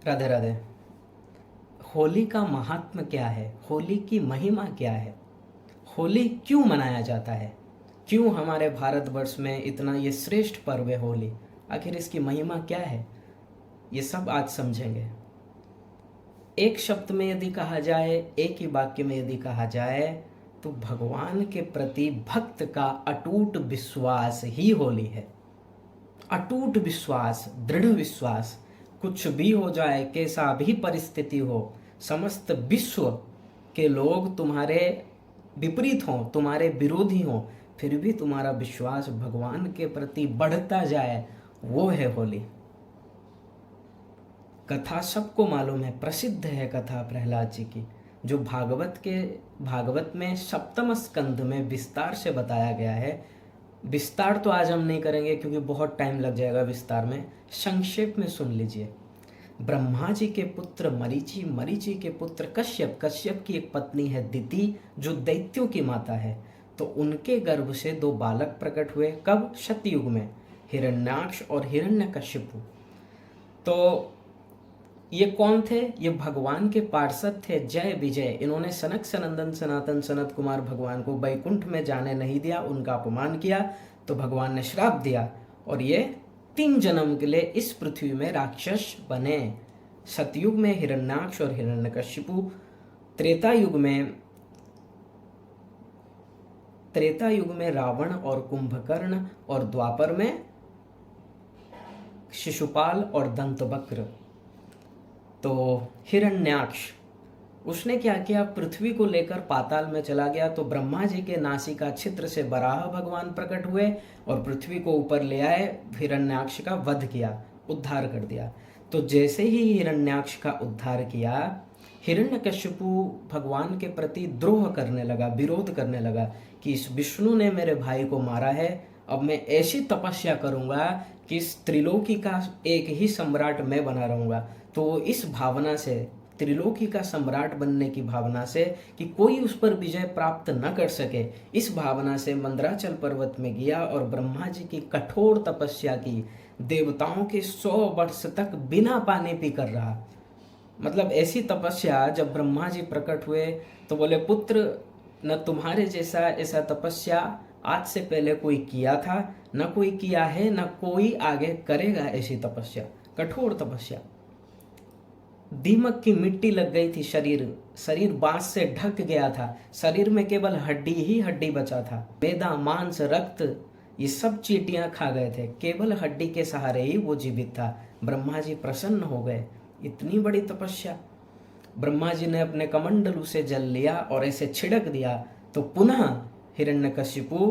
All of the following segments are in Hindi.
राधे राधे। होली का महात्म क्या है? होली की महिमा क्या है? होली क्यों मनाया जाता है? क्यों हमारे भारतवर्ष में इतना ये श्रेष्ठ पर्व है होली? आखिर इसकी महिमा क्या है? ये सब आज समझेंगे। एक शब्द में यदि कहा जाए, एक ही वाक्य में यदि कहा जाए, तो भगवान के प्रति भक्त का अटूट विश्वास ही होली है। अटूट विश्वास, दृढ़ विश्वास। कुछ भी हो जाए, कैसा भी परिस्थिति हो, समस्त विश्व के लोग तुम्हारे विपरीत हों, तुम्हारे विरोधी हों, फिर भी तुम्हारा विश्वास भगवान के प्रति बढ़ता जाए, वो है होली। कथा सबको मालूम है, प्रसिद्ध है कथा प्रहलाद जी की, जो भागवत में सप्तम स्कंध में विस्तार से बताया गया है। विस्तार तो आज हम नहीं करेंगे क्योंकि बहुत टाइम लग जाएगा विस्तार में। संक्षेप में सुन लीजिए। ब्रह्मा जी के पुत्र मरीचि, मरीचि के पुत्र कश्यप, कश्यप की एक पत्नी है दिति, जो दैत्यों की माता है। तो उनके गर्भ से दो बालक प्रकट हुए। कब? सतयुग में, हिरण्याक्ष और हिरण्यकशिपु। तो ये कौन थे? ये भगवान के पार्षद थे, जय विजय। इन्होंने सनक सनंदन सनातन सनत कुमार भगवान को वैकुंठ में जाने नहीं दिया, उनका अपमान किया, तो भगवान ने श्राप दिया और ये 3 जन्म के लिए इस पृथ्वी में राक्षस बने। सतयुग में हिरण्याक्ष और हिरण्यकशिपु, त्रेता युग में रावण और कुंभकर्ण, और द्वापर में शिशुपाल और दंतवक्र। तो हिरण्याक्ष, उसने क्या किया? पृथ्वी को लेकर पाताल में चला गया। तो ब्रह्मा जी के नासिका छिद्र से वराह भगवान प्रकट हुए और पृथ्वी को ऊपर ले आए, हिरण्याक्ष का वध किया, उद्धार कर दिया। तो जैसे ही हिरण्याक्ष का उद्धार किया, हिरण्यकशिपु भगवान के प्रति द्रोह करने लगा, विरोध करने लगा कि इस विष्णु ने मेरे भाई को मारा है, अब मैं ऐसी तपस्या करूंगा कि इस त्रिलोकी का एक ही सम्राट मैं बना रहूंगा। तो इस भावना से, त्रिलोकी का सम्राट बनने की भावना से, कि कोई उस पर विजय प्राप्त न कर सके, इस भावना से मंदराचल पर्वत में गया और ब्रह्मा जी की कठोर तपस्या की। देवताओं के 100 वर्ष तक बिना पानी पी कर रहा। मतलब ऐसी तपस्या, जब ब्रह्मा जी प्रकट हुए तो बोले, पुत्र, न तुम्हारे जैसा ऐसा तपस्या आज से पहले कोई किया था, न कोई किया है, न कोई आगे करेगा ऐसी तपस्या, कठोर तपस्या। दीमक की मिट्टी लग गई थी, शरीर बांस से ढक गया था, शरीर में केवल हड्डी ही हड्डी बचा था। मैदा, मांस, रक्त, ये सब चींटियां खा गए थे, केवल हड्डी के सहारे ही वो जीवित था। ब्रह्मा जी प्रसन्न हो गए, इतनी बड़ी तपस्या। ब्रह्मा जी ने अपने कमंडलू से जल लिया और ऐसे छिड़क दिया, तो पुनः हिरण्यकशिपु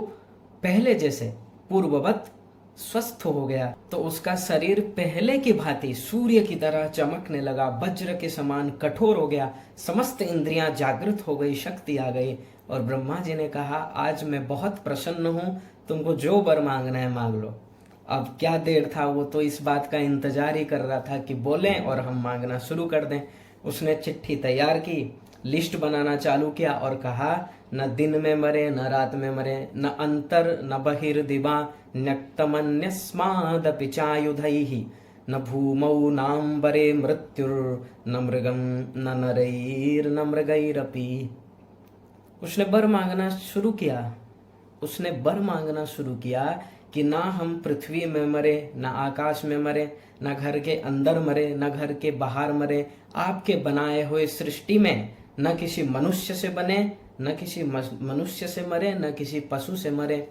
पहले जैसे पूर्ववत स्वस्थ हो गया। तो उसका शरीर पहले की भांति सूर्य की तरह चमकने लगा, वज्र के समान कठोर हो गया, समस्त इंद्रियां जागृत हो गई, शक्ति आ गई। और ब्रह्मा जी ने कहा, आज मैं बहुत प्रसन्न हूं, तुमको जो वर मांगना है मांग लो। अब क्या देर था, वो तो इस बात का इंतजार ही कर रहा था कि बोलें और हम मांगना शुरू कर दें। उसने चिट्ठी तैयार की, लिस्ट बनाना चालू किया और कहा, न दिन में मरे न रात में मरे, न अंतर न बहिर्दिवा, न्यक्तमन्यस्मादपि चायुधैः, न भूमौ नाम्बरे मृत्युर्न मृगम न नरैर्न मृगैरपि। उसने वर मांगना शुरू किया। उसने वर मांगना शुरू किया कि ना हम पृथ्वी में मरे, ना आकाश में मरे, ना घर के अंदर मरे, ना घर के बाहर मरे, आपके बनाए हुए सृष्टि में न किसी मनुष्य से बने, न किसी मनुष्य से मरे, न किसी पशु से मरे,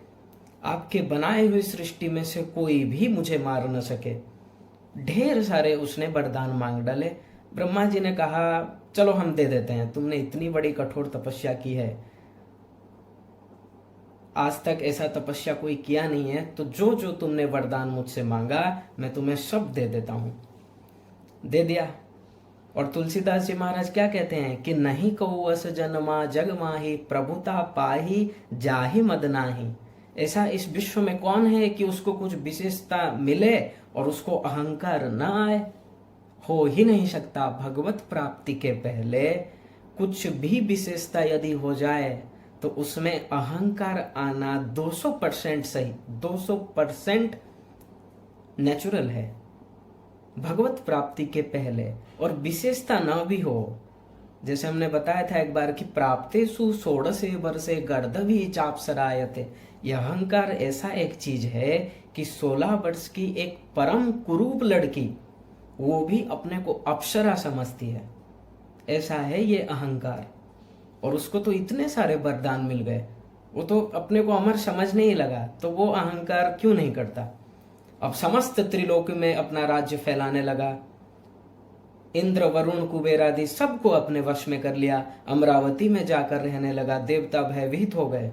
आपके बनाए हुए सृष्टि में से कोई भी मुझे मार न सके। ढेर सारे उसने वरदान मांग डाले। ब्रह्मा जी ने कहा, चलो हम दे देते हैं, तुमने इतनी बड़ी कठोर तपस्या की है, आज तक ऐसा तपस्या कोई किया नहीं है, तो जो जो तुमने वरदान मुझसे मांगा मैं तुम्हें सब दे देता हूं। दे दिया। और तुलसीदास जी महाराज क्या कहते हैं कि नहीं कहू अस जन्मा जग माही, प्रभुता पाही जाहि मद नाही। ऐसा इस विश्व में कौन है कि उसको कुछ विशेषता मिले और उसको अहंकार न आए? हो ही नहीं सकता। भगवत प्राप्ति के पहले कुछ भी विशेषता यदि हो जाए तो उसमें अहंकार आना 200% सही, 200% नेचुरल है। भगवत प्राप्ति के पहले और विशेषता न भी हो। जैसे हमने बताया था एक बार कि प्राप्तेषु षोडशे वर्षे गर्दभी चापसरायते, यह अहंकार ऐसा एक चीज है कि 16 वर्ष की एक परम कुरूप लड़की वो भी अपने को अप्सरा समझती है। ऐसा है ये अहंकार। और उसको तो इतने सारे वरदान मिल गए, वो तो अपने को अमर समझने ही लगा, तो वो अहंकार क्यों नहीं करता। अब समस्त त्रिलोक में अपना राज्य फैलाने लगा, इंद्र वरुण कुबेर आदि सबको अपने वश में कर लिया, अमरावती में जाकर रहने लगा। देवता भयभीत हो गए,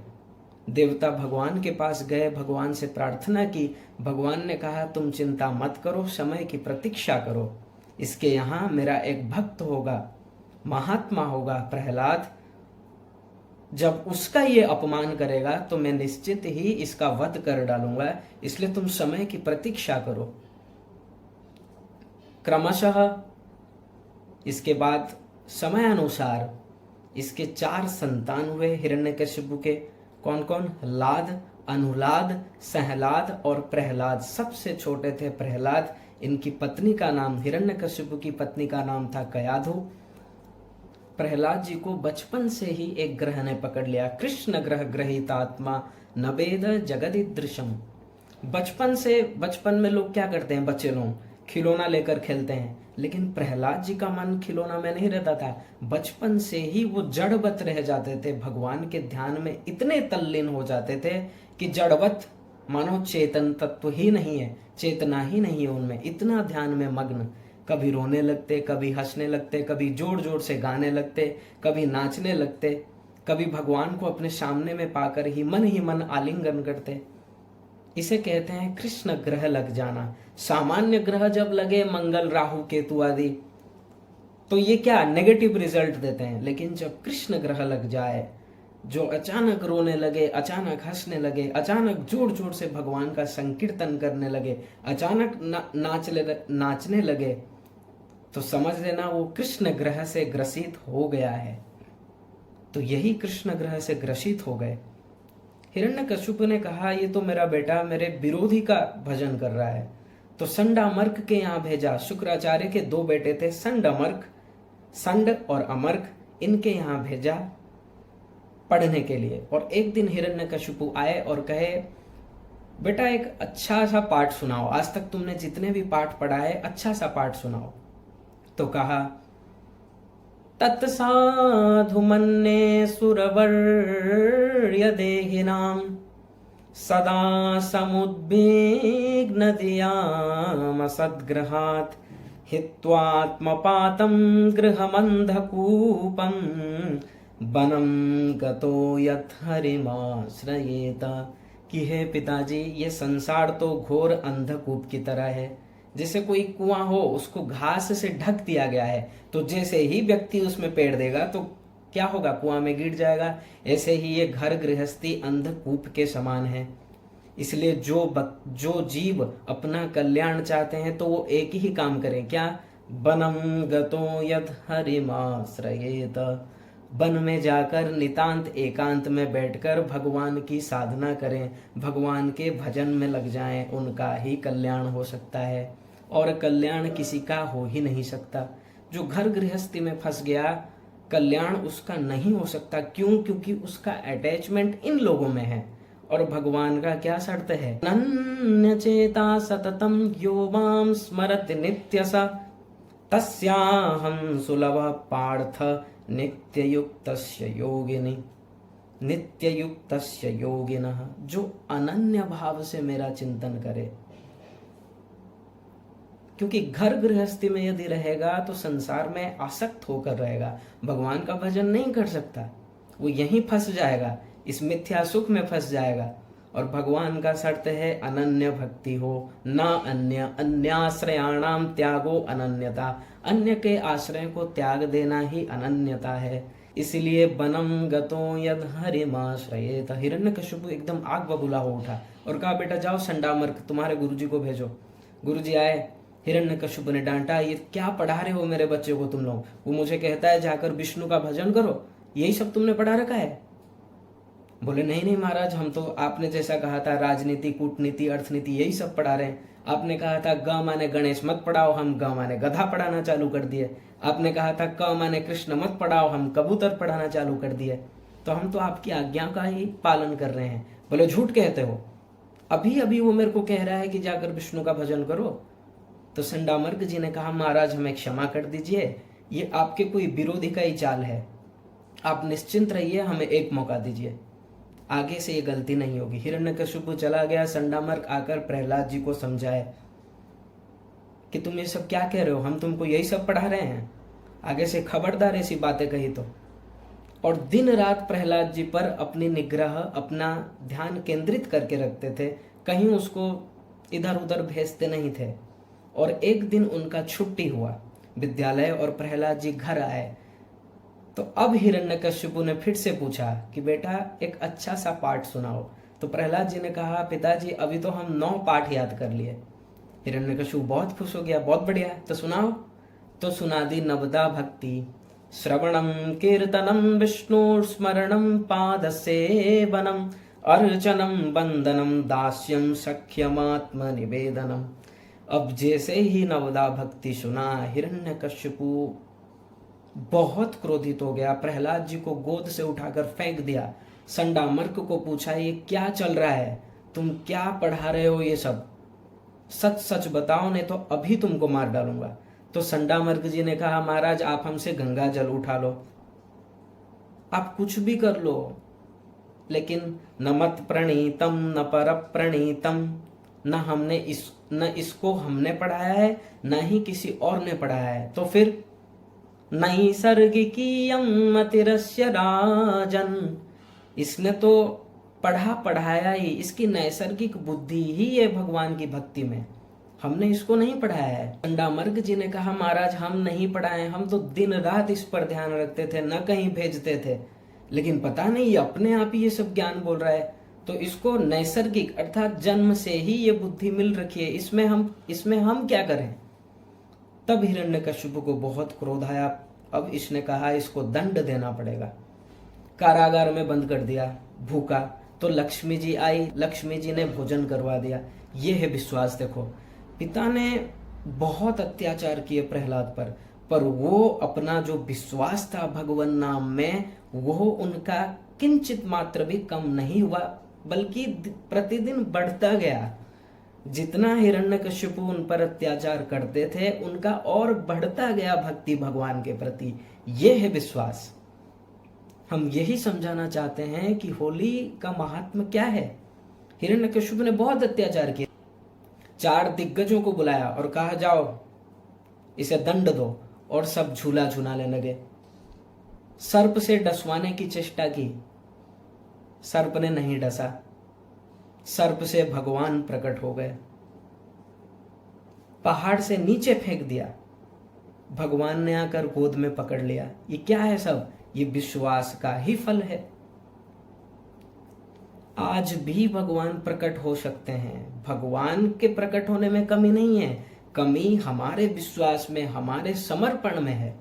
देवता भगवान के पास गए, भगवान से प्रार्थना की। भगवान ने कहा तुम चिंता मत करो, समय की प्रतीक्षा करो, इसके यहाँ मेरा एक भक्त होगा, महात्मा होगा प्रहलाद, जब उसका ये अपमान करेगा तो मैं निश्चित ही इसका वध कर डालूंगा, इसलिए तुम समय की प्रतीक्षा करो। क्रमशः इसके बाद समय अनुसार इसके 4 संतान हुए हिरण्यकशिपु के। कौन कौन? लाद, अनुलाद, सहलाद और प्रहलाद। सबसे छोटे थे प्रहलाद। इनकी पत्नी का नाम, हिरण्यकशिपु की पत्नी का नाम था कयाधु। प्रहलाद जी को बचपन से ही एक ग्रह ने पकड़ लिया, कृष्ण ग्रह ग्रहीतात्मा नवेद जगदिदृशम। बचपन में लोग क्या करते हैं, बच्चे लोग खिलौना लेकर खेलते हैं, लेकिन प्रहलाद जी का मन खिलौना में नहीं रहता था। बचपन से ही वो जड़वत रह जाते थे, भगवान के ध्यान में इतने तल्लीन हो जाते थे कि जड़वत मानो चेतन तत्व ही नहीं है, चेतना ही नहीं है उनमें, इतना ध्यान में मग्न। कभी रोने लगते, कभी हंसने लगते, कभी जोर जोर से गाने लगते, कभी नाचने लगते, कभी भगवान को अपने सामने में पाकर ही मन आलिंगन करते। इसे कहते हैं कृष्ण ग्रह लग जाना। सामान्य ग्रह जब लगे, मंगल राहु केतु आदि, तो ये क्या नेगेटिव रिजल्ट देते हैं, लेकिन जब कृष्ण ग्रह लग जाए, जो अचानक रोने लगे, अचानक हंसने लगे, अचानक जोर जोर से भगवान का संकीर्तन करने लगे, अचानक नाचने लगे, तो समझ लेना वो कृष्ण ग्रह से ग्रसित हो गया है। तो यही कृष्ण ग्रह से ग्रसित हो गए। हिरण्यकशिपु ने कहा ये तो मेरा बेटा मेरे विरोधी का भजन कर रहा है, तो संडामर्क के यहाँ भेजा। शुक्राचार्य के 2 बेटे थे, संड और अमर्क, इनके यहाँ भेजा पढ़ने के लिए। और एक दिन हिरण्यकशिपु आए और कहे बेटा एक अच्छा सा पाठ सुनाओ, आज तक तुमने जितने भी पाठ पढ़ा है अच्छा सा पाठ सुनाओ। तो कहा तत्साधु मन्ये सुरवर्य देहिनां सदा समुद्विग्न धियाम सद्ग्रहात् हित्वात्मपातं गृहमन्धकूपं वनं गतो यत् हरिमाश्रयेत। कि हे पिताजी, ये संसार तो घोर अंधकूप की तरह है, जैसे कोई कुआं हो उसको घास से ढक दिया गया है, तो जैसे ही व्यक्ति उसमें पेड़ देगा तो क्या होगा, कुआं में गिर जाएगा। ऐसे ही ये घर गृहस्थी अंधकूप के समान है। इसलिए जो जीव अपना कल्याण चाहते हैं तो वो एक ही काम करें, क्या? वनम गतो यत् हरिमाश्रयेत, वन में जाकर नितांत एकांत में बैठकर भगवान की साधना करें, भगवान के भजन में लग जाएं, उनका ही कल्याण हो सकता है, और कल्याण किसी का हो ही नहीं सकता। जो घर गृहस्थी में फंस गया, कल्याण उसका नहीं हो सकता। क्यों? क्योंकि उसका अटैचमेंट इन लोगों में है। और भगवान का क्या शर्त है? अनन्य चेता सततम यो मां स्मरति नित्यसा तस्याहं सुलभ पार्थ नित्ययुक्तस्य योगिनः। जो अनन्य भाव से मेरा चिंतन करे, क्योंकि घर गृहस्थी में यदि रहेगा तो संसार में आसक्त होकर रहेगा, भगवान का भजन नहीं कर सकता, वो यहीं फंस जाएगा, इस मिथ्या सुख में फंस जाएगा। और भगवान का शर्त है अनन्य भक्ति हो, न अन्याश्रयाणाम त्यागो अनन्यता। अन्य के आश्रय को त्याग देना ही अनन्यता है। इसलिए वनम गतो यद हरिमाश्रयेत। हिरण्यकशिपु एकदम आग बबूला हो उठा और कहा बेटा जाओ संडामर्क तुम्हारे गुरुजी को भेजो। गुरुजी आए, हिरण्यकशिपु ने डांटा, ये क्या पढ़ा रहे हो मेरे बच्चे को तुम लोग? वो मुझे कहता है जाकर विष्णु का भजन करो, यही सब तुमने पढ़ा रखा है? बोले नहीं महाराज, हम तो आपने जैसा कहा था राजनीति, कूटनीति, अर्थनीति यही सब पढ़ा रहे हैं। आपने कहा था ग माने गणेश मत पढ़ाओ, हम ग माने गधा पढ़ाना चालू कर दिए। आपने कहा था क माने कृष्ण मत पढ़ाओ, हम कबूतर पढ़ाना चालू कर दिए। तो हम तो आपकी आज्ञा का ही पालन कर रहे हैं। बोले झूठ कहते हो, अभी अभी वो मेरे को कह रहा है कि जाकर विष्णु का भजन करो। तो संडामर्क जी ने कहा महाराज हमें क्षमा कर दीजिए, ये आपके कोई विरोधी का ही चाल है, आप निश्चिंत रहिए, हमें एक मौका दीजिए, आगे से ये गलती नहीं होगी। हिरण्यकशिपु चला गया। संडामर्क आकर प्रहलाद जी को समझाए कि तुम ये सब क्या कह रहे हो, हम तुमको यही सब पढ़ा रहे हैं, आगे से खबरदार ऐसी बातें कही तो। और दिन रात प्रहलाद जी पर अपनी निग्रह, अपना ध्यान केंद्रित करके रखते थे, कहीं उसको इधर उधर भेजते नहीं थे। और एक दिन उनका छुट्टी हुआ विद्यालय और प्रहलाद जी घर आए। तो अब हिरण्यकशिपु ने फिर से पूछा कि बेटा एक अच्छा सा पाठ सुनाओ। तो प्रहलाद जी ने कहा पिताजी अभी तो हम 9 पाठ याद कर लिए। हिरण्यकशिपु बहुत खुश हो गया, बहुत बढ़िया, तो सुनाओ। तो सुना दी नवदा भक्ति, श्रवणम कीर्तनम विष्णु स्मरणम पाद सेवनम अर्चनम वंदनम दास्यम सख्यमात्म निवेदनम। अब जैसे ही नवदा भक्ति सुना हिरण्यकशिपु बहुत क्रोधित हो गया, प्रहलाद जी को गोद से उठाकर फेंक दिया। संडामर्क को पूछा ये क्या चल रहा है, तुम क्या पढ़ा रहे हो, ये सब सच सच बताओ नहीं तो अभी तुमको मार डालूंगा। तो संडामर्क जी ने कहा महाराज आप हमसे गंगा जल उठा लो, आप कुछ भी कर लो, लेकिन न मत प्रणीतम न पर प्रणीतम, न इसको हमने पढ़ाया है न ही किसी और ने पढ़ाया है। तो फिर नैसर्गिकीयं मतिरस्य राजन, इसने तो पढ़ाया ही, इसकी नैसर्गिक बुद्धि ही है भगवान की भक्ति में, हमने इसको नहीं पढ़ाया है। संडामर्क जी ने कहा महाराज हम नहीं पढ़ाए, हम तो दिन रात इस पर ध्यान रखते थे, न कहीं भेजते थे, लेकिन पता नहीं ये अपने आप ही ये सब ज्ञान बोल रहा है। तो इसको नैसर्गिक अर्थात जन्म से ही ये बुद्धि मिल रखी है, इसमें हम क्या करें। तब हिरण्यकशिपु को बहुत क्रोध आया। अब इसने कहा इसको दंड देना पड़ेगा। कारागार में बंद कर दिया, भूखा। तो लक्ष्मी जी आई, लक्ष्मी जी ने भोजन करवा दिया। ये है विश्वास। देखो पिता ने बहुत अत्याचार किए प्रहलाद पर वो अपना जो विश्वास था भगवान नाम में, वो उनका किंचित मात्र भी कम नहीं हुआ, बल्कि प्रतिदिन बढ़ता गया। जितना हिरण्यकशिपु उन पर अत्याचार करते थे उनका और बढ़ता गया भक्ति भगवान के प्रति। ये है विश्वास। हम यही समझाना चाहते हैं कि होली का महात्मा क्या है। हिरण्यकशिपु ने बहुत अत्याचार किया, 4 दिग्गजों को बुलाया और कहा जाओ इसे दंड दो, और सब झूला झूलाने लगे। सर्प से डसवाने की चेष्टा की, सर्प ने नहीं डसा, सर्प से भगवान प्रकट हो गए। पहाड़ से नीचे फेंक दिया, भगवान ने आकर गोद में पकड़ लिया। ये क्या है सब, ये विश्वास का ही फल है। आज भी भगवान प्रकट हो सकते हैं, भगवान के प्रकट होने में कमी नहीं है, कमी हमारे विश्वास में, हमारे समर्पण में है।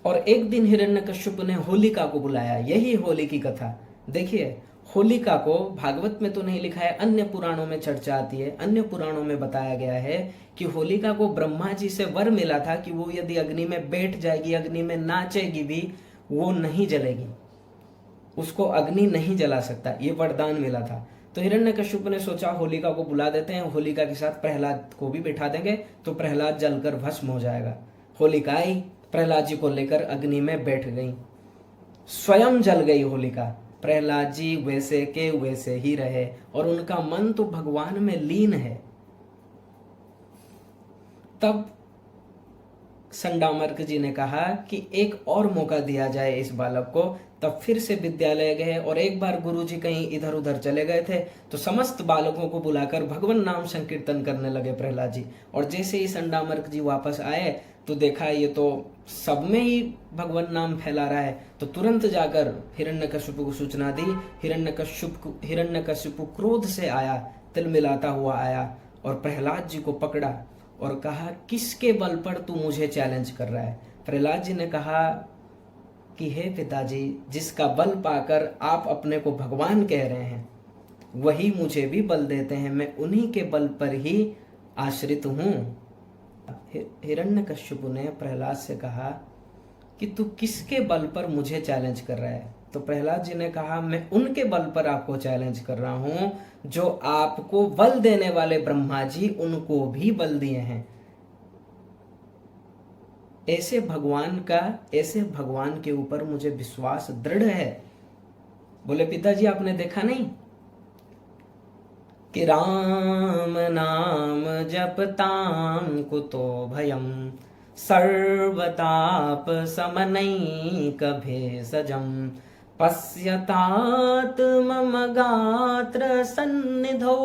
और एक दिन हिरण्यकशिपु ने होलिका को बुलाया, यही होली की कथा। देखिए होलिका को भागवत में तो नहीं लिखा है, अन्य पुराणों में चर्चा आती है, अन्य पुराणों में बताया गया है कि होलिका को ब्रह्मा जी से वर मिला था कि वो यदि अग्नि में बैठ जाएगी, अग्नि में नाचेगी भी, वो नहीं जलेगी, उसको अग्नि नहीं जला सकता, ये वरदान मिला था। तो हिरण्यकशिपु ने सोचा होलिका को बुला देते हैं, होलिका के साथ प्रहलाद को भी बैठा देंगे तो प्रहलाद जलकर भस्म हो जाएगा। होलिका आई, प्रहलाद जी को लेकर अग्नि में बैठ गई, स्वयं जल गई होलिका। प्रहलाद जी वैसे के वैसे ही रहे और उनका मन तो भगवान में लीन है। तब संडामर्क जी ने कहा कि एक और मौका दिया जाए इस बालक को। तब फिर से विद्यालय गए और एक बार गुरुजी कहीं इधर उधर चले गए थे तो समस्त बालकों को बुलाकर भगवान नाम संकीर्तन करने लगे प्रहलाद जी। और जैसे ही संडामर्क जी वापस आए तो देखा ये तो सब में ही भगवान नाम फैला रहा है। तो तुरंत जाकर हिरण्यकशिपु को सूचना दी। हिरण्यकशिपु क्रोध से आया, तिलमिलाता हुआ आया और प्रहलाद जी को पकड़ा और कहा किसके बल पर तू मुझे चैलेंज कर रहा है। प्रहलाद जी ने कहा कि हे पिताजी, जिसका बल पाकर आप अपने को भगवान कह रहे हैं वही मुझे भी बल देते हैं, मैं उन्हीं के बल पर ही आश्रित हूँ। हिरण्यकश्यपु ने प्रहलाद से कहा कि तू किसके बल पर मुझे चैलेंज कर रहा है? तो प्रहलाद जी ने कहा, मैं उनके बल पर आपको चैलेंज कर रहा हूं जो आपको बल देने वाले ब्रह्मा जी उनको भी बल दिए हैं। ऐसे भगवान के ऊपर मुझे विश्वास दृढ़ है। बोले पिताजी आपने देखा नहीं कि राम नाम जपताम कुतो भयम सर्वताप समनैक भेषजम पश्यतात मम गात्र सन्निधौ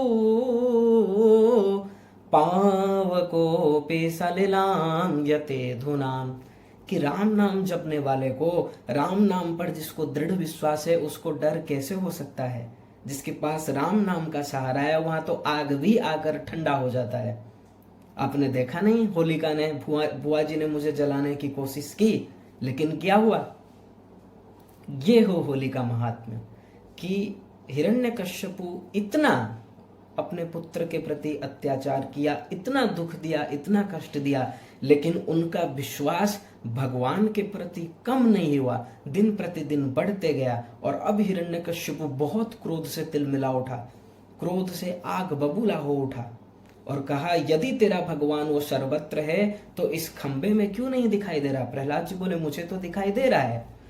पावकोपि सलिलां यते धुनाम। कि राम नाम जपने वाले को, राम नाम पर जिसको दृढ़ विश्वास है, उसको डर कैसे हो सकता है? जिसके पास राम नाम का सहारा है वहां तो आग भी आकर ठंडा हो जाता है। आपने देखा नहीं, होलिका ने, बुआ जी ने मुझे जलाने की कोशिश की, लेकिन क्या हुआ? ये हो होलिका महात्म्य कि हिरण्यकश्यपु इतना अपने पुत्र के प्रति अत्याचार किया, इतना दुख दिया, इतना कष्ट दिया, लेकिन उनका विश्वास भगवान के प्रति कम नहीं हुआ, दिन प्रतिदिन बढ़ते गया। और अब हिरण्यकश्यपु बहुत क्रोध से तिलमिला उठा, क्रोध से आग बबूला हो उठा और कहा, यदि तेरा भगवान वो सर्वत्र है तो इस खंबे में क्यों नहीं दिखाई दे रहा? प्रहलाद जी बोले, मुझे तो दिखाई दे रहा है।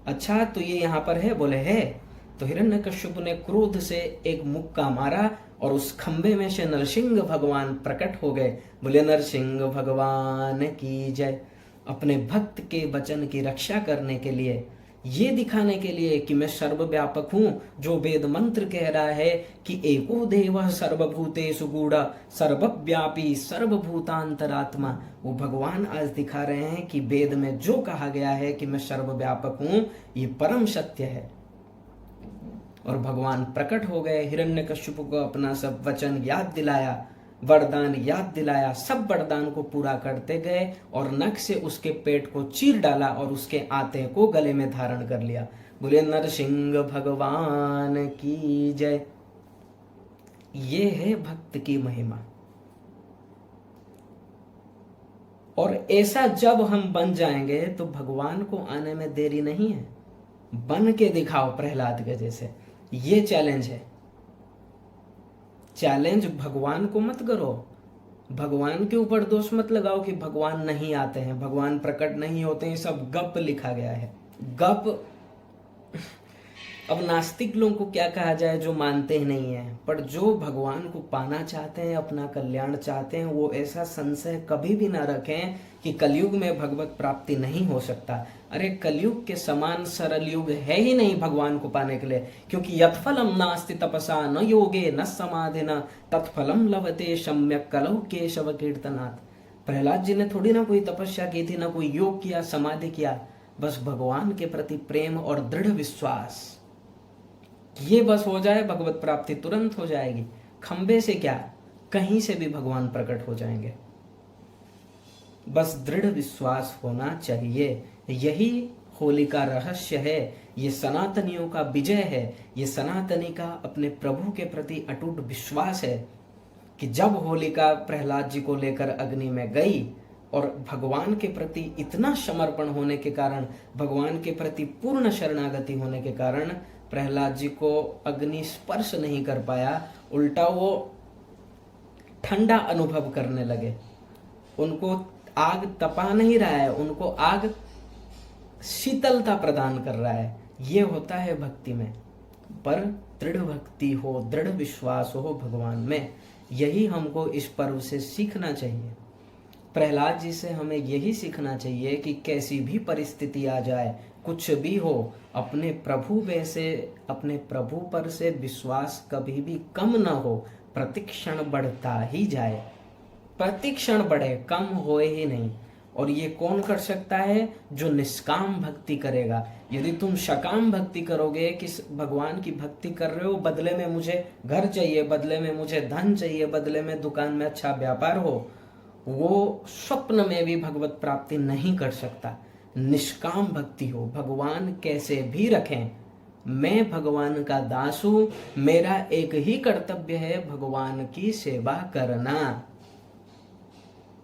अच्छा तो ये यहाँ पर है? बोले है। तो हिरण्यकश्यप ने क्रोध से एक मुक्का मारा और उस खंबे में से नरसिंह भगवान प्रकट हो गए। बोले नरसिंह भगवान की जय। अपने भक्त के वचन की रक्षा करने के लिए, ये दिखाने के लिए कि मैं सर्वव्यापक हूं, जो वेद मंत्र कह रहा है कि एको देवः सर्वभूतेषु गूढ़ सर्वव्यापी सर्वभूतांतरात्मा, वो भगवान आज दिखा रहे हैं कि वेद में जो कहा गया है कि मैं सर्वव्यापक हूं, ये परम सत्य है। और भगवान प्रकट हो गए, हिरण्यकश्यप को अपना सब वचन याद दिलाया, वरदान याद दिलाया, सब वरदान को पूरा करते गए और नख से उसके पेट को चीर डाला और उसके आते को गले में धारण कर लिया। बोले नरसिंह भगवान की जय। ये है भक्त की महिमा। और ऐसा जब हम बन जाएंगे तो भगवान को आने में देरी नहीं है। बन के दिखाओ प्रहलाद के जैसे। ये चैलेंज है। चैलेंज भगवान को मत करो, भगवान के ऊपर दोष मत लगाओ कि भगवान नहीं आते हैं, भगवान प्रकट नहीं होते हैं, सब गप लिखा गया है, गप। अब नास्तिक लोगों को क्या कहा जाए जो मानते ही नहीं है, पर जो भगवान को पाना चाहते हैं, अपना कल्याण चाहते हैं, वो ऐसा संशय कभी भी ना रखें कि कलयुग में भगवत प्राप्ति नहीं हो सकता। अरे कलयुग के समान सरल युग है ही नहीं भगवान को पाने के लिए, क्योंकि यत्फलम नास्ति तपसा न योगे न समाधिना तत्फलम लभते सम्यक कलौ केशव कीर्तनात्। प्रहलाद जी ने थोड़ी ना कोई तपस्या की थी, ना कोई योग किया, समाधि किया, बस भगवान के प्रति प्रेम और दृढ़ विश्वास, ये बस हो जाए, भगवत प्राप्ति तुरंत हो जाएगी। खंबे से क्या, कहीं से भी भगवान प्रकट हो जाएंगे। बस दृढ़ विश्वास होना चाहिए। यही होली का रहस्य है, ये सनातनियों का विजय है, ये सनातनी का अपने प्रभु के प्रति अटूट विश्वास है कि जब होलिका प्रहलाद जी को लेकर अग्नि में गई और भगवान के प्रति इतना समर्पण होने के कारण, भगवान के प्रति पूर्ण शरणागति होने के कारण प्रहलाद जी को अग्नि स्पर्श नहीं कर पाया, उल्टा वो ठंडा अनुभव करने लगे। उनको आग तपा नहीं रहा है, उनको आग शीतलता प्रदान कर रहा है। ये होता है भक्ति में। पर दृढ़ भक्ति हो, दृढ़ विश्वास हो भगवान में, यही हमको इस पर्व से सीखना चाहिए। प्रहलाद जी से हमें यही सीखना चाहिए कि कैसी भी परिस्थिति आ जाए, कुछ भी हो, अपने प्रभु पर से विश्वास कभी भी कम ना हो, प्रतिक्षण बढ़ता ही जाए, प्रतिक्षण बढ़े, कम होए ही नहीं। और ये कौन कर सकता है? जो निष्काम भक्ति करेगा। यदि तुम सकाम भक्ति करोगे कि भगवान की भक्ति कर रहे हो, बदले में मुझे घर चाहिए, बदले में मुझे धन चाहिए, बदले में दुकान में अच्छा व्यापार हो, वो स्वप्न में भी भगवत प्राप्ति नहीं कर सकता। निष्काम भक्ति हो, भगवान कैसे भी रखें, मैं भगवान का दास हूं, मेरा एक ही कर्तव्य है भगवान की सेवा करना,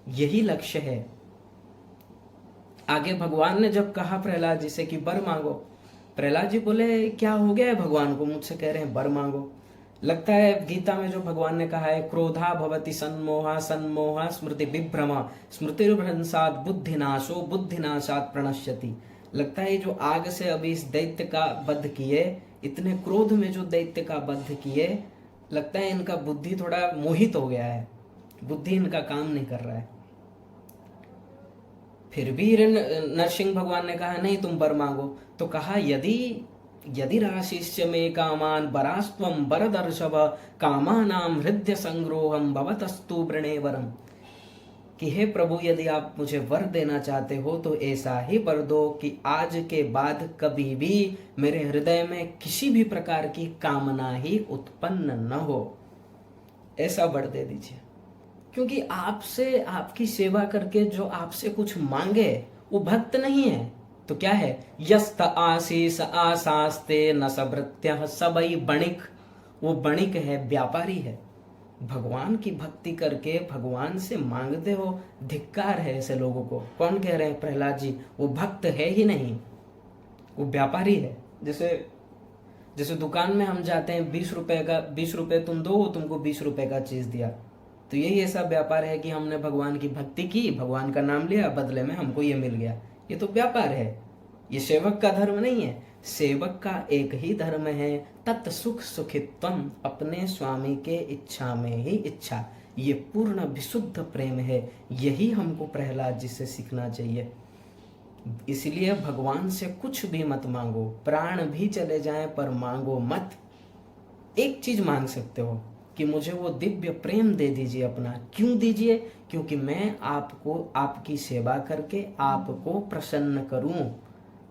यही लक्ष्य है। आगे भगवान ने जब कहा प्रहलाद जी से कि वर मांगो, प्रहलाद जी बोले क्या हो गया है भगवान को, मुझसे कह रहे हैं वर मांगो। लगता है गीता में जो भगवान ने कहा है, क्रोधा भवति सन्मोहा सन्मोहा स्मृति विभ्रमा स्मृतिर्भ्रंशात् बुद्धिनाशो बुद्धिनाशात् प्रणश्यति। लगता है जो आग से अभी इस दैत्य का वध किए, इतने क्रोध में जो दैत्य का वध किए, लगता है इनका बुद्धि थोड़ा मोहित हो गया है, बुद्धि इनका काम नहीं कर रहा है। फिर भी नरसिंह भगवान ने कहा नहीं तुम वर मांगो। तो कहा यदि राशिष्य में कामान वरास्त्वम वरदर्शव कामानाम हृदय संग्रोहम भवतस्तु वृणे वरम, कि हे प्रभु यदि आप मुझे वर देना चाहते हो तो ऐसा ही वर दो कि आज के बाद कभी भी मेरे हृदय में किसी भी प्रकार की कामना ही उत्पन्न न हो, ऐसा वर दे दीजिए। क्योंकि आपसे, आपकी सेवा करके जो आपसे कुछ मांगे वो भक्त नहीं है तो क्या है, यस्त आशीष आशास्ते न सभृत्य सबई बणिक, वो बणिक है, व्यापारी है। भगवान की भक्ति करके भगवान से मांगते हो, धिक्कार है ऐसे लोगों को। कौन कह रहे हैं प्रहलाद जी, वो भक्त है ही नहीं, वो व्यापारी है। जैसे दुकान में हम जाते हैं, 20 रुपए का, 20 रुपए तुम दो, तुमको 20 रुपए का चीज दिया, तो यही ऐसा व्यापार है कि हमने भगवान की भक्ति की, भगवान का नाम लिया, बदले में हमको ये मिल गया। ये तो व्यापार है, ये सेवक का धर्म नहीं है। सेवक का एक ही धर्म है, तत् सुख सुखित्वम, अपने स्वामी के इच्छा में ही इच्छा। ये पूर्ण विशुद्ध प्रेम है, यही हमको प्रहलाद जी से सीखना चाहिए। इसलिए भगवान से कुछ भी मत मांगो, प्राण भी चले जाएं पर मांगो मत। एक चीज मांग सकते हो कि मुझे वो दिव्य प्रेम दे दीजिए अपना। क्यों दीजिए? क्योंकि मैं आपको, आपकी सेवा करके आपको प्रसन्न करूं।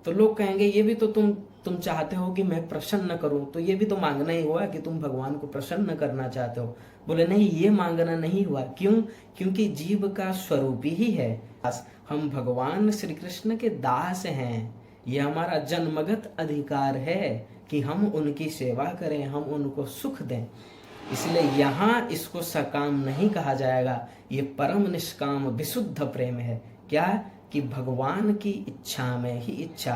तो लोग कहेंगे ये भी तो तुम चाहते हो कि मैं प्रसन्न करूं, तो ये भी तो मांगना ही हुआ कि तुम भगवान को प्रसन्न करना चाहते हो। बोले नहीं, ये मांगना नहीं हुआ। क्यों? क्योंकि जीव का स्वरूप ही है, हम भगवान श्री कृष्ण के दास हैं। ये हमारा जन्मगत अधिकार है कि हम उनकी सेवा करें, हम उनको सुख दें। इसलिए यहाँ इसको सकाम नहीं कहा जाएगा, ये परम निष्काम विशुद्ध प्रेम है। क्या? कि भगवान की इच्छा में ही इच्छा,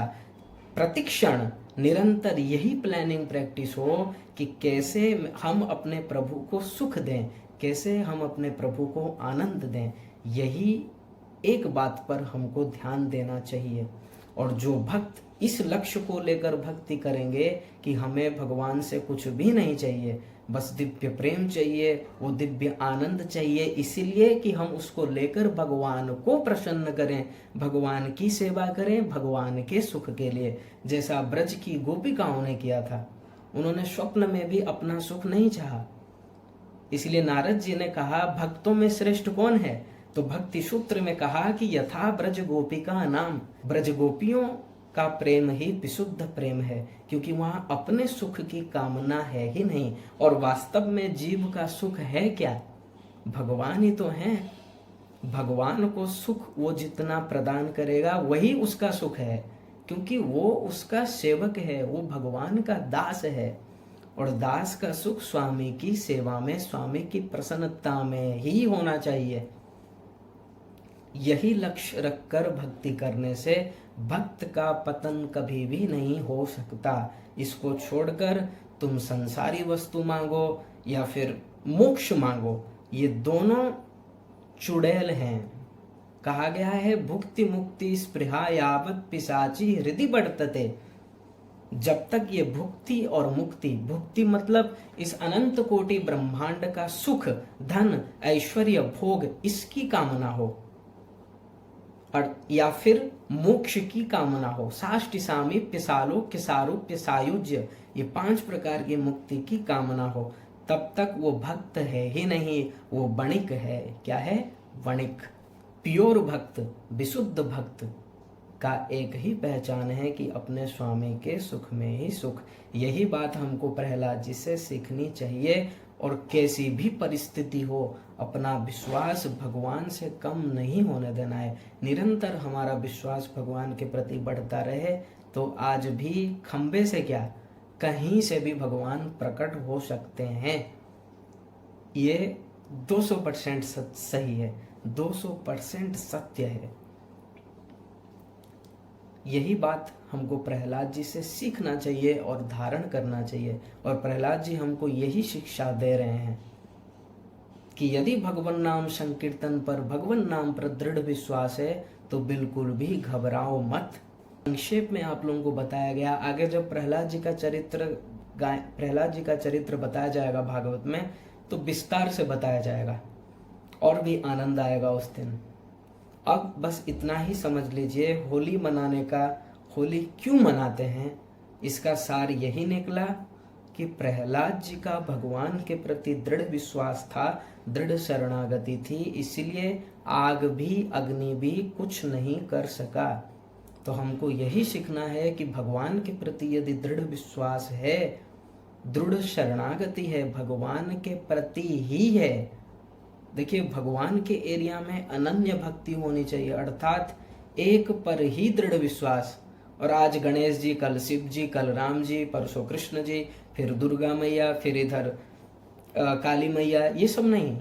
प्रतिक्षण निरंतर यही प्लानिंग प्रैक्टिस हो कि कैसे हम अपने प्रभु को सुख दें, कैसे हम अपने प्रभु को आनंद दें। यही एक बात पर हमको ध्यान देना चाहिए। और जो भक्त इस लक्ष्य को लेकर भक्ति करेंगे कि हमें भगवान से कुछ भी नहीं चाहिए, बस दिव्य प्रेम चाहिए, वो दिव्य आनंद चाहिए, इसीलिए कि हम उसको लेकर भगवान को प्रसन्न करें, भगवान की सेवा करें, भगवान के सुख के लिए। जैसा ब्रज की गोपिकाओं ने किया था, उन्होंने स्वप्न में भी अपना सुख नहीं चाहा। इसलिए नारद जी ने कहा भक्तों में श्रेष्ठ कौन है? तो भक्ति सूत्र में कहा कि यथा ब्रज गोपिका नाम, ब्रज गोपियों का प्रेम ही विशुद्ध प्रेम है, क्योंकि वहां अपने सुख की कामना है ही नहीं। और वास्तव में जीव का सुख है क्या? भगवान ही तो है। भगवान को सुख वो जितना प्रदान करेगा वही उसका सुख है, क्योंकि वो उसका सेवक है, वो भगवान का दास है। और दास का सुख स्वामी की सेवा में, स्वामी की प्रसन्नता में ही होना चाहिए। यही लक्ष्य रखकर भक्ति करने से भक्त का पतन कभी भी नहीं हो सकता। इसको छोड़कर तुम संसारी वस्तु मांगो या फिर मोक्ष मांगो, ये दोनों चुड़ैल हैं। कहा गया है भुक्ति मुक्ति स्पृहा यावत पिशाची हृदय बढ़तते। जब तक ये भुक्ति और मुक्ति, भुक्ति मतलब इस अनंत कोटि ब्रह्मांड का सुख, धन, ऐश्वर्य, भोग, इसकी कामना हो, और या फिर मोक्ष की कामना हो, साष्टि सामी पिसालो किसारो पिसायुज्य, ये 5 प्रकार की मुक्ति की कामना हो, तब तक वो भक्त है ही नहीं, वो वणिक है। क्या है? वणिक। प्योर भक्त, विशुद्ध भक्त का एक ही पहचान है कि अपने स्वामी के सुख में ही सुख। यही बात हमको प्रहलाद जी से सीखनी चाहिए। और कैसी भी परिस्थिति हो, अपना विश्वास भगवान से कम नहीं होने देना है। निरंतर हमारा विश्वास भगवान के प्रति बढ़ता रहे, तो आज भी खंबे से क्या, कहीं से भी भगवान प्रकट हो सकते हैं। ये 200% सही है, 200% सत्य है। यही बात हमको प्रहलाद जी से सीखना चाहिए और धारण करना चाहिए। और प्रहलाद जी हमको यही शिक्षा दे रहे हैं कि यदि भगवान नाम संकीर्तन पर, भगवान नाम पर दृढ़ विश्वास है तो बिल्कुल भी घबराओ मत। संक्षेप में आप लोगों को बताया गया। आगे जब प्रहलाद जी का चरित्र बताया जाएगा भागवत में, तो विस्तार से बताया जाएगा और भी आनंद आएगा उस दिन। अब बस इतना ही समझ लीजिए, होली मनाने का, होली क्यों मनाते हैं, इसका सार यही निकला कि प्रहलाद जी का भगवान के प्रति दृढ़ विश्वास था, दृढ़ शरणागति थी, इसलिए आग भी, अग्नि भी कुछ नहीं कर सका। तो हमको यही सीखना है कि भगवान के प्रति यदि दृढ़ विश्वास है, दृढ़ शरणागति है, भगवान के प्रति ही है। देखिए, भगवान के एरिया में अनन्य भक्ति होनी चाहिए, अर्थात एक पर ही दृढ़ विश्वास। और आज गणेश जी, कल शिव जी, कल राम जी, परसों कृष्ण जी, फिर दुर्गा मैया, फिर इधर काली मैया, ये सब नहीं।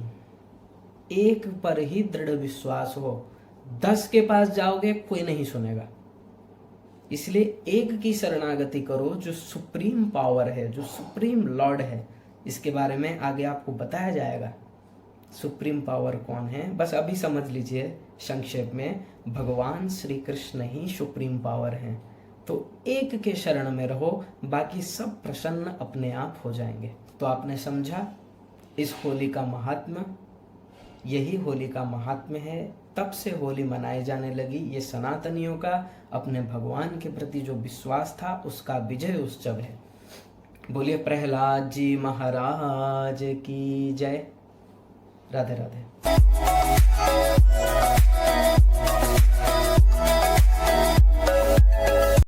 एक पर ही दृढ़ विश्वास हो। 10 के पास जाओगे कोई नहीं सुनेगा, इसलिए एक की शरणागति करो जो सुप्रीम पावर है, जो सुप्रीम लॉर्ड है। इसके बारे में आगे आपको बताया जाएगा, सुप्रीम पावर कौन है। बस अभी समझ लीजिए संक्षेप में, भगवान श्री कृष्ण ही सुप्रीम पावर हैं। तो एक के शरण में रहो, बाकी सब प्रसन्न अपने आप हो जाएंगे। तो आपने समझा इस होली का महात्म्य, यही होली का महात्म्य है। तब से होली मनाई जाने लगी। ये सनातनियों का अपने भगवान के प्रति जो विश्वास था, उसका विजय उत्सव है। बोलिए प्रहलाद जी महाराज की जय। राधे राधे।